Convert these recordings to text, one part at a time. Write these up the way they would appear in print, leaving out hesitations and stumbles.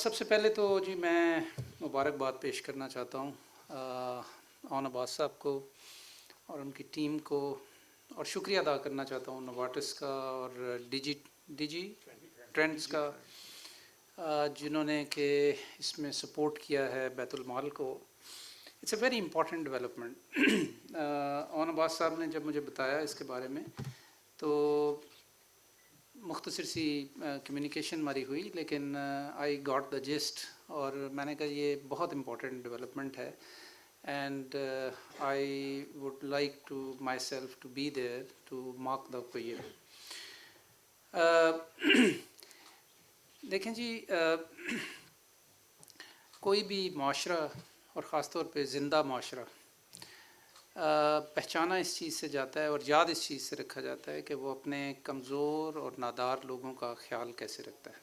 سب سے پہلے تو جی میں مبارکباد پیش کرنا چاہتا ہوں اون عباس صاحب کو اور ان کی ٹیم کو، اور شکریہ ادا کرنا چاہتا ہوں نوارٹس کا اور ڈیجی ٹرینڈز کا، جنہوں نے کہ اس میں سپورٹ کیا ہے بیت المال کو۔ It's a very important development. اون عباس صاحب نے جب مجھے بتایا اس کے بارے میں تو مختصر سی کمیونیکیشن ہماری ہوئی، لیکن آئی گاٹ دا جسٹ، اور میں نے کہا یہ بہت امپورٹنٹ ڈیولپمنٹ ہے، and I would like to my self to be there to mark the occasion. دیکھیں جی، کوئی بھی معاشرہ اور خاص طور پہ زندہ معاشرہ پہچانا اس چیز سے جاتا ہے اور یاد اس چیز سے رکھا جاتا ہے کہ وہ اپنے کمزور اور نادار لوگوں کا خیال کیسے رکھتا ہے۔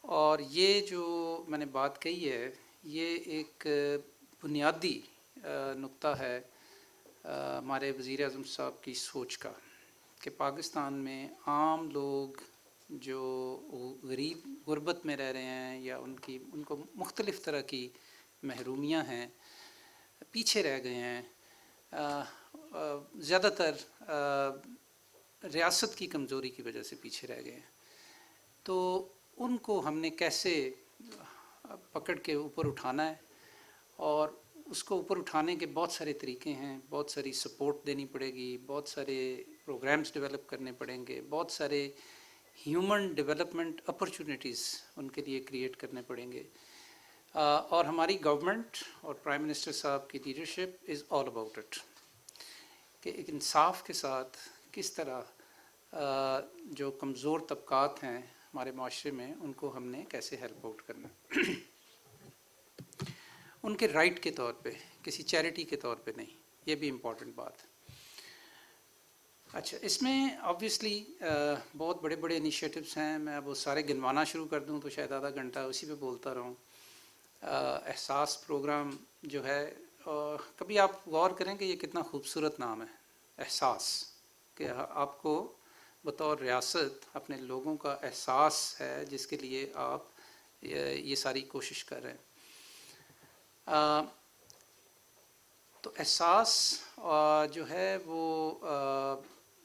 اور یہ جو میں نے بات کہی ہے، یہ ایک بنیادی نقطہ ہے ہمارے وزیر اعظم صاحب کی سوچ کا، کہ پاکستان میں عام لوگ جو غربت میں رہ رہے ہیں یا ان کو مختلف طرح کی محرومیاں ہیں، پیچھے رہ گئے ہیں، زیادہ تر ریاست کی کمزوری کی وجہ سے پیچھے رہ گئے ہیں، تو ان کو ہم نے کیسے پکڑ کے اوپر اٹھانا ہے، اور اس کو اوپر اٹھانے کے بہت سارے طریقے ہیں، بہت ساری سپورٹ دینی پڑے گی، بہت سارے پروگرامز ڈیولپ کرنے پڑیں گے، بہت سارے ہیومن ڈیولپمنٹ اپرچونیٹیز ان کے لیے کریٹ کرنے پڑیں گے، اور ہماری گورنمنٹ اور پرائم منسٹر صاحب کی leadership is all about it, کہ ایک انصاف کے ساتھ کس طرح جو کمزور طبقات ہیں ہمارے معاشرے میں ان کو ہم نے کیسے ہیلپ آؤٹ کرنا، ان کے رائٹ کے طور پہ، کسی چیریٹی کے طور پہ نہیں۔ یہ بھی امپورٹنٹ بات ہے۔ اچھا، اس میں آبویسلی بہت بڑے بڑے انیشیٹوز ہیں، میں اب وہ سارے گنوانا شروع کر دوں تو شاید آدھا گھنٹہ اسی پہ بولتا رہوں۔ احساس پروگرام جو ہے، کبھی آپ غور کریں کہ یہ کتنا خوبصورت نام ہے، احساس، کہ آپ کو بطور ریاست اپنے لوگوں کا احساس ہے جس کے لیے آپ یہ ساری کوشش کر رہے ہیں۔ تو احساس جو ہے وہ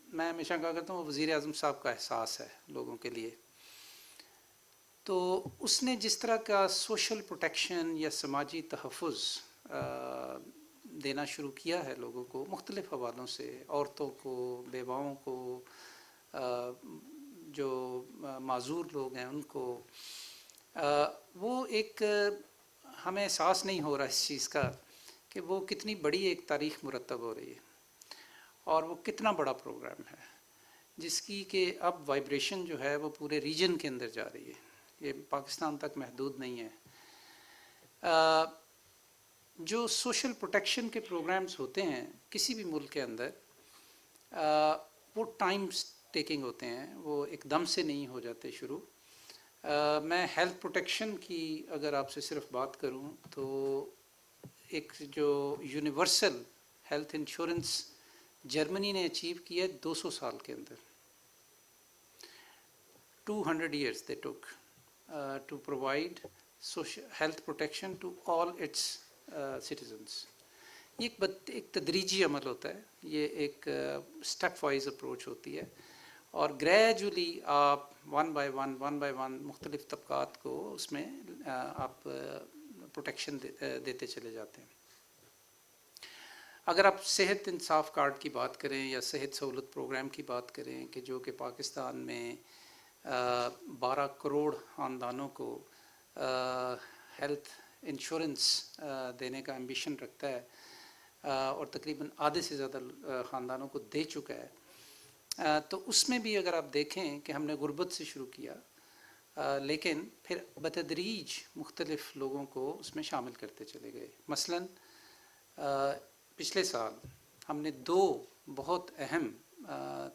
میں ہمیشہ کہا کرتا ہوں وہ وزیر اعظم صاحب کا احساس ہے لوگوں کے لیے۔ تو اس نے جس طرح کا سوشل پروٹیکشن یا سماجی تحفظ دینا شروع کیا ہے لوگوں کو مختلف حوالوں سے، عورتوں کو، بیواؤں کو، جو معذور لوگ ہیں ان کو، وہ ایک ہمیں احساس نہیں ہو رہا اس چیز کا کہ وہ کتنی بڑی ایک تاریخ مرتب ہو رہی ہے، اور وہ کتنا بڑا پروگرام ہے جس کی کہ اب وائبریشن جو ہے وہ پورے ریجن کے اندر جا رہی ہے، یہ پاکستان تک محدود نہیں ہے۔ جو سوشل پروٹیکشن کے پروگرامز ہوتے ہیں کسی بھی ملک کے اندر، وہ ٹائم ٹیکنگ ہوتے ہیں، وہ ایک دم سے نہیں ہو جاتے شروع۔ میں ہیلتھ پروٹیکشن کی اگر آپ سے صرف بات کروں تو ایک جو یونیورسل ہیلتھ انشورنس جرمنی نے اچیو کیا 200 سال کے اندر، 200 years they took to provide health protection to all its citizens۔ یہ ایک تدریجی عمل ہوتا ہے، یہ ایک اسٹیپ وائز اپروچ ہوتی ہے، اور گریجولی آپ ون بائی ون مختلف طبقات کو اس میں آپ پروٹیکشن دیتے چلے جاتے ہیں۔ اگر آپ صحت انصاف کارڈ کی بات کریں یا صحت سہولت پروگرام کی بات کریں، کہ جو کہ پاکستان میں 12 کروڑ خاندانوں کو ہیلتھ انشورنس دینے کا ایمبیشن رکھتا ہے، اور تقریباً آدھے سے زیادہ خاندانوں کو دے چکا ہے، تو اس میں بھی اگر آپ دیکھیں کہ ہم نے غربت سے شروع کیا، لیکن پھر بتدریج مختلف لوگوں کو اس میں شامل کرتے چلے گئے۔ مثلاً پچھلے سال ہم نے 2 بہت اہم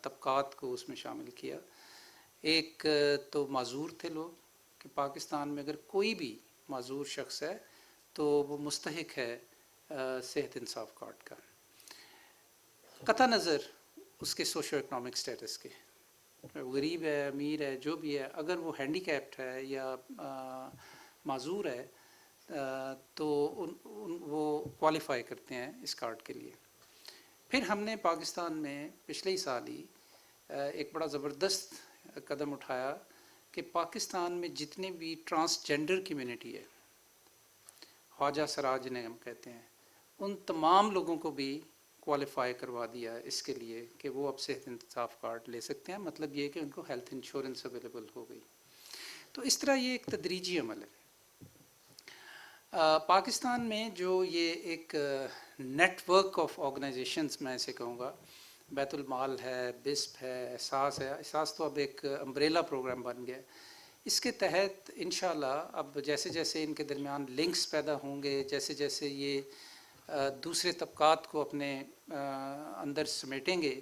طبقات کو اس میں شامل کیا۔ ایک تو معذور تھے لوگ، کہ پاکستان میں اگر کوئی بھی معذور شخص ہے تو وہ مستحق ہے صحت انصاف کارڈ کا، قطع نظر اس کے سوشو اکنامک سٹیٹس کے۔ غریب ہے امیر ہے جو بھی ہے، اگر وہ ہینڈی کیپڈ ہے یا معذور ہے تو وہ کوالیفائی کرتے ہیں اس کارڈ کے لیے۔ پھر ہم نے پاکستان میں پچھلے ہی سال ہی ایک بڑا زبردست قدم اٹھایا کہ پاکستان میں جتنے بھی ٹرانسجینڈر کمیونٹی ہے، خواجہ سراج جنہیں ہم کہتے ہیں، ان تمام لوگوں کو بھی کوالیفائی کروا دیا ہے اس کے لیے کہ وہ اب صحت انصاف کارڈ لے سکتے ہیں۔ مطلب یہ کہ ان کو ہیلتھ انشورنس اویلیبل ہو گئی۔ تو اس طرح یہ ایک تدریجی عمل ہے۔ پاکستان میں جو یہ ایک نیٹ ورک آف آرگنائزیشنز میں اسے کہوں گا، بیت المال ہے، بسپ ہے، احساس ہے، احساس تو اب ایک امبریلا پروگرام بن گیا ہے۔ اس کے تحت انشاءاللہ اب جیسے جیسے ان کے درمیان لنکس پیدا ہوں گے، جیسے جیسے یہ دوسرے طبقات کو اپنے اندر سمیٹیں گے،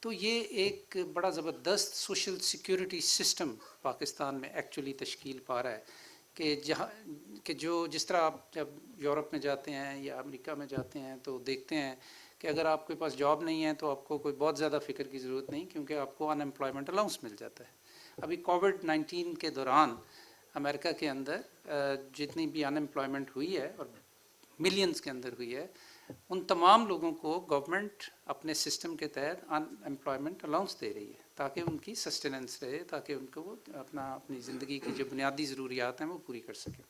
تو یہ ایک بڑا زبردست سوشل سیکیورٹی سسٹم پاکستان میں ایکچولی تشکیل پا رہا ہے کہ جہاں کہ جو جس طرح آپ جب یورپ میں جاتے ہیں یا امریکہ میں جاتے ہیں تو دیکھتے ہیں کہ اگر آپ کے پاس جاب نہیں ہے تو آپ کو کوئی بہت زیادہ فکر کی ضرورت نہیں، کیونکہ آپ کو ان امپلائمنٹ الاؤنس مل جاتا ہے۔ ابھی کووڈ-19 کے دوران امریکہ کے اندر جتنی بھی ان امپلائمنٹ ہوئی ہے اور ملینز کے اندر ہوئی ہے، ان تمام لوگوں کو گورنمنٹ اپنے سسٹم کے تحت ان امپلائمنٹ الاؤنس دے رہی ہے تاکہ ان کی سسٹیننس رہے، تاکہ ان کو وہ اپنی زندگی کی جو بنیادی ضروریات ہیں وہ پوری کر سکیں۔